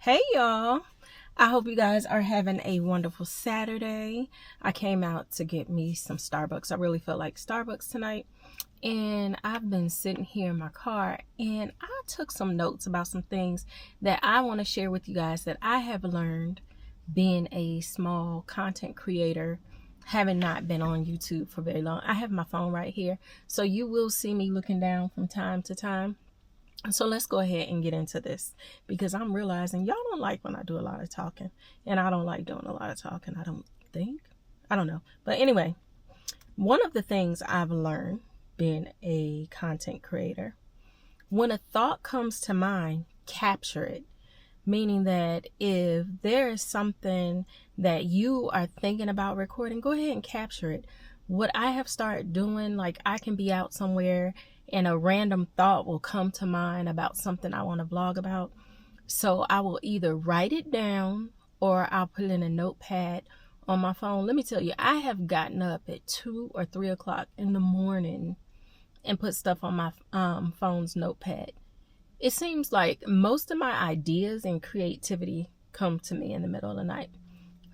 Hey y'all, I hope you guys are having a wonderful Saturday. I came out to get me some Starbucks. I really feel like Starbucks tonight, and I've been sitting here in my car and I took some notes about some things that I want to share with you guys that I have learned being a small content creator, having not been on YouTube for very long. I have my phone right here, so you will see me looking down from time to time. So let's go ahead and get into this, because I'm realizing y'all don't like when I do a lot of talking, and I don't like doing a lot of talking. I don't know. But anyway, one of the things I've learned being a content creator, when a thought comes to mind, capture it. Meaning that if there is something that you are thinking about recording, go ahead and capture it. What I have started doing, like I can be out somewhere and a random thought will come to mind about something I want to vlog about. So I will either write it down or I'll put it in a notepad on my phone. Let me tell you, I have gotten up at 2 or 3 o'clock in the morning and put stuff on my phone's notepad. It seems like most of my ideas and creativity come to me in the middle of the night.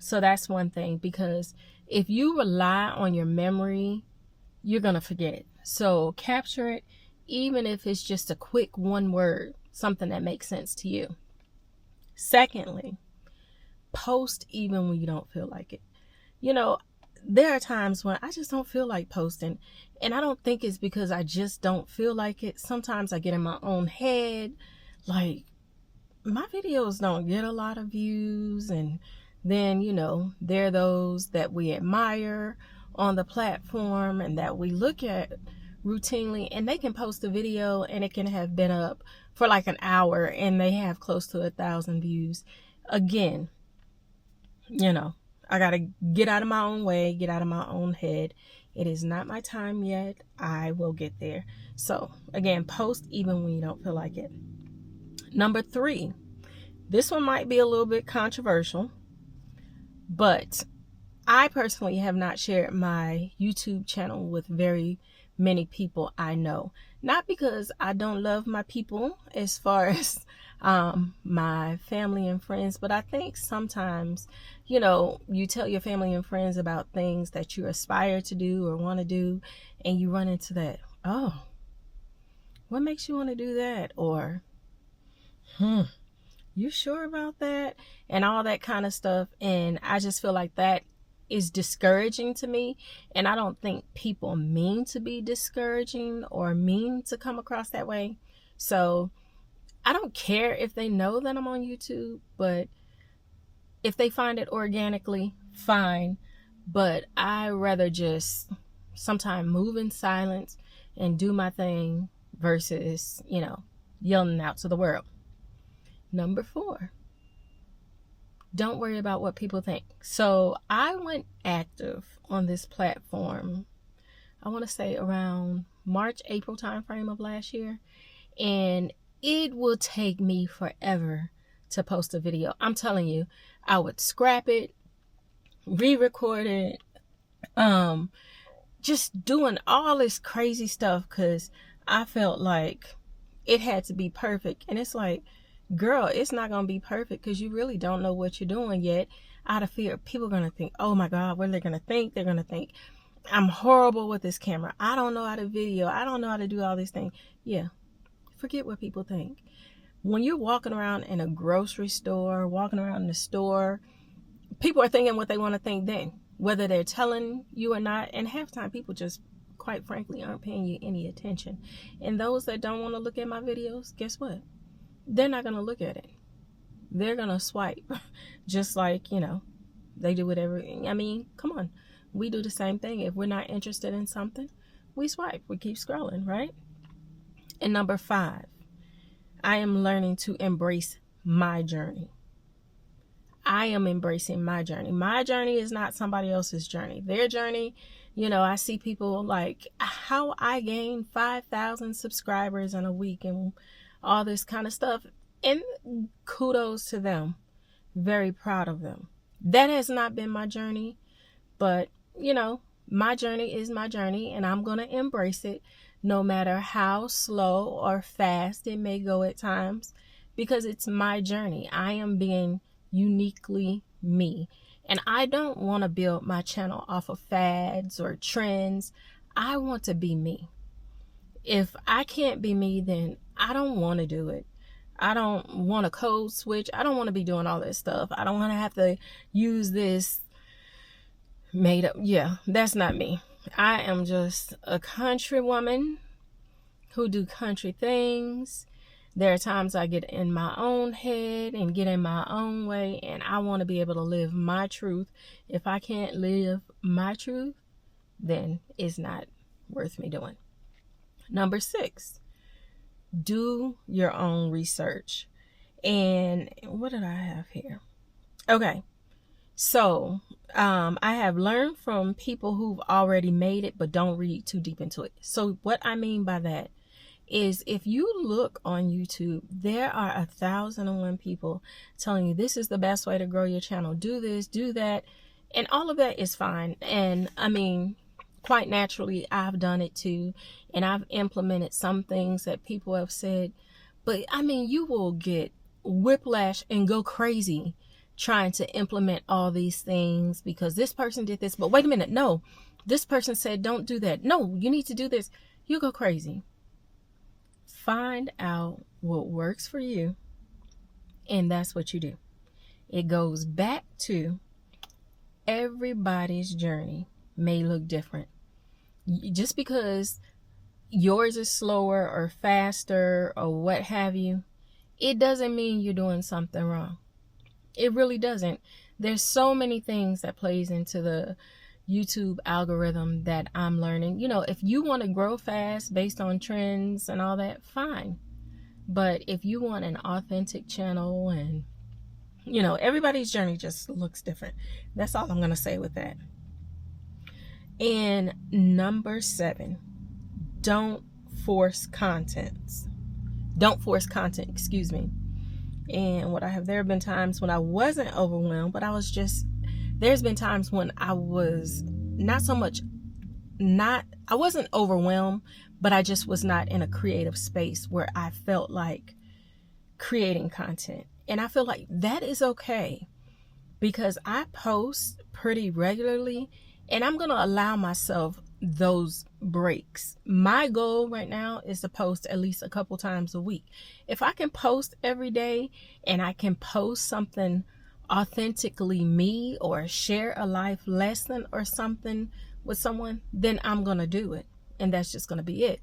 So that's one thing, because if you rely on your memory, you're going to forget. So capture it, even if it's just a quick one word, something that makes sense to you. Secondly, post even when you don't feel like it. You know, there are times when I just don't feel like posting, and I don't think it's because I just don't feel like it. Sometimes I get in my own head, like my videos don't get a lot of views, and then, there are those that we admire on the platform and that we look at routinely, and they can post a video and it can have been up for like an hour and they have close to 1,000 views. Again, I gotta get out of my own way, get out of my own head. It is not my time yet. I will get there. So again, post even when you don't feel like it. Number 3, this one might be a little bit controversial, but I personally have not shared my YouTube channel with very many people I know. Not because I don't love my people as far as my family and friends, but I think sometimes, you tell your family and friends about things that you aspire to do or want to do, and you run into that, oh, what makes you want to do that? Or, you sure about that? And all that kind of stuff. And I just feel like that is discouraging to me, and I don't think people mean to be discouraging or mean to come across that way. So I don't care if they know that I'm on YouTube, but if they find it organically, fine. But I rather just sometimes move in silence and do my thing versus, yelling out to the world. Number 4, don't worry about what people think. So I went active on this platform, I want to say around March, April timeframe of last year. And it will take me forever to post a video. I'm telling you, I would scrap it, re-record it, just doing all this crazy stuff because I felt like it had to be perfect. And it's like, girl, it's not going to be perfect because you really don't know what you're doing yet. Out of fear, people are going to think, oh my God, what are they going to think? They're going to think I'm horrible with this camera. I don't know how to video. I don't know how to do all these things. Yeah, forget what people think. When you're walking around in a grocery store, walking around in the store, people are thinking what they want to think then, whether they're telling you or not. And half the time, people just, quite frankly, aren't paying you any attention. And those that don't want to look at my videos, guess what? They're not going to look at it. They're going to swipe just like, they do whatever. I mean, come on. We do the same thing. If we're not interested in something, we swipe. We keep scrolling, right? And number 5, I am learning to embrace my journey. I am embracing my journey. My journey is not somebody else's journey. Their journey, I see people like how I gained 5,000 subscribers in a week and all this kind of stuff. And kudos to them. Very proud of them. That has not been my journey, but my journey is my journey, and I'm going to embrace it no matter how slow or fast it may go at times. because it's my journey. I am being uniquely me. And I don't want to build my channel off of fads or trends. I want to be me. If I can't be me, then I don't want to do it. I don't want to code switch. I don't want to be doing all this stuff. I don't want to have to use this made up. Yeah, that's not me. I am just a country woman who do country things. There are times I get in my own head and get in my own way, and I want to be able to live my truth. If I can't live my truth, then it's not worth me doing. Number 6, do your own research. And what did I have here? Okay, so I have learned from people who've already made it, but don't read too deep into it. So what I mean by that is, if you look on YouTube, there are 1,001 people telling you this is the best way to grow your channel. Do this, do that. And all of that is fine. And I mean, quite naturally, I've done it too. And I've implemented some things that people have said. But I mean, you will get whiplash and go crazy trying to implement all these things because this person did this. But wait a minute. No, this person said, don't do that. No, you need to do this. You go crazy. Find out what works for you, and that's what you do. It goes back to everybody's journey may look different. Just because yours is slower or faster or what have you, it doesn't mean you're doing something wrong. It really doesn't. There's so many things that plays into the YouTube algorithm that I'm learning. You know, if you want to grow fast based on trends and all that, fine. But if you want an authentic channel, and you know, everybody's journey just looks different. That's all I'm going to say with that. And number 7, don't force content. Don't force content, excuse me. And what I have, there have been times when I wasn't overwhelmed, but there's been times when I was I wasn't overwhelmed, but I just was not in a creative space where I felt like creating content. And I feel like that is okay because I post pretty regularly, and I'm going to allow myself those breaks. My goal right now is to post at least a couple times a week. If I can post every day and I can post something authentically me or share a life lesson or something with someone, then I'm going to do it. And that's just going to be it.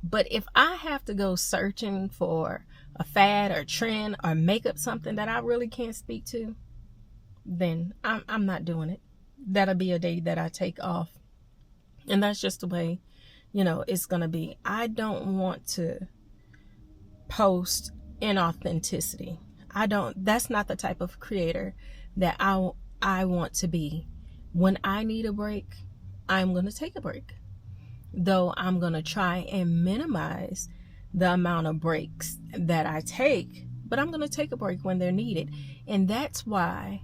But if I have to go searching for a fad or trend or make up something that I really can't speak to, then I'm not doing it. That'll be a day that I take off. And that's just the way, you know, it's going to be. I don't want to post inauthenticity. That's not the type of creator that I want to be. When I need a break, I'm going to take a break. Though I'm going to try and minimize the amount of breaks that I take, but I'm going to take a break when they're needed. And that's why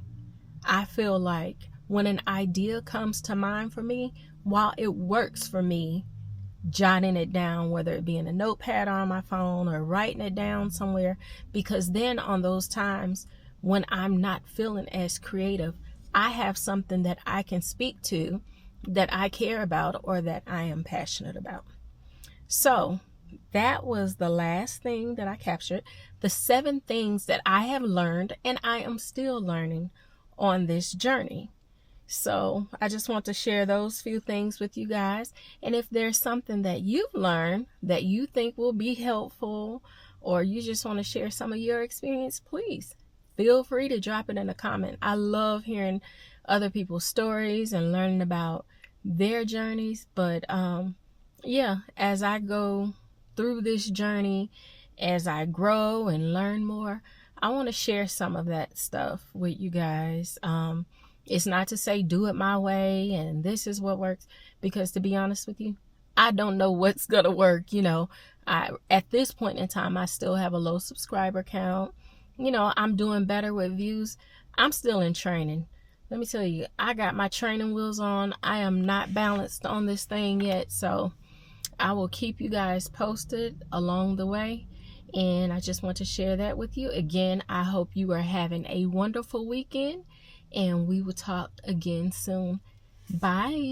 I feel like when an idea comes to mind for me, while it works for me, jotting it down, whether it be in a notepad on my phone or writing it down somewhere, because then on those times when I'm not feeling as creative, I have something that I can speak to, that I care about, or that I am passionate about. So that was the last thing that I captured. The 7 things that I have learned and I am still learning on this journey. So I just want to share those few things with you guys. And if there's something that you've learned that you think will be helpful, or you just want to share some of your experience, please feel free to drop it in a comment. I love hearing other people's stories and learning about their journeys. But yeah, as I go through this journey, as I grow and learn more, I want to share some of that stuff with you guys. It's not to say do it my way and this is what works, because to be honest with you, I don't know what's gonna work. You know, at this point in time, I still have a low subscriber count. You know, I'm doing better with views. I'm still in training. Let me tell you, I got my training wheels on. I am not balanced on this thing yet, so I will keep you guys posted along the way. And I just want to share that with you. Again, I hope you are having a wonderful weekend, and we will talk again soon. Bye.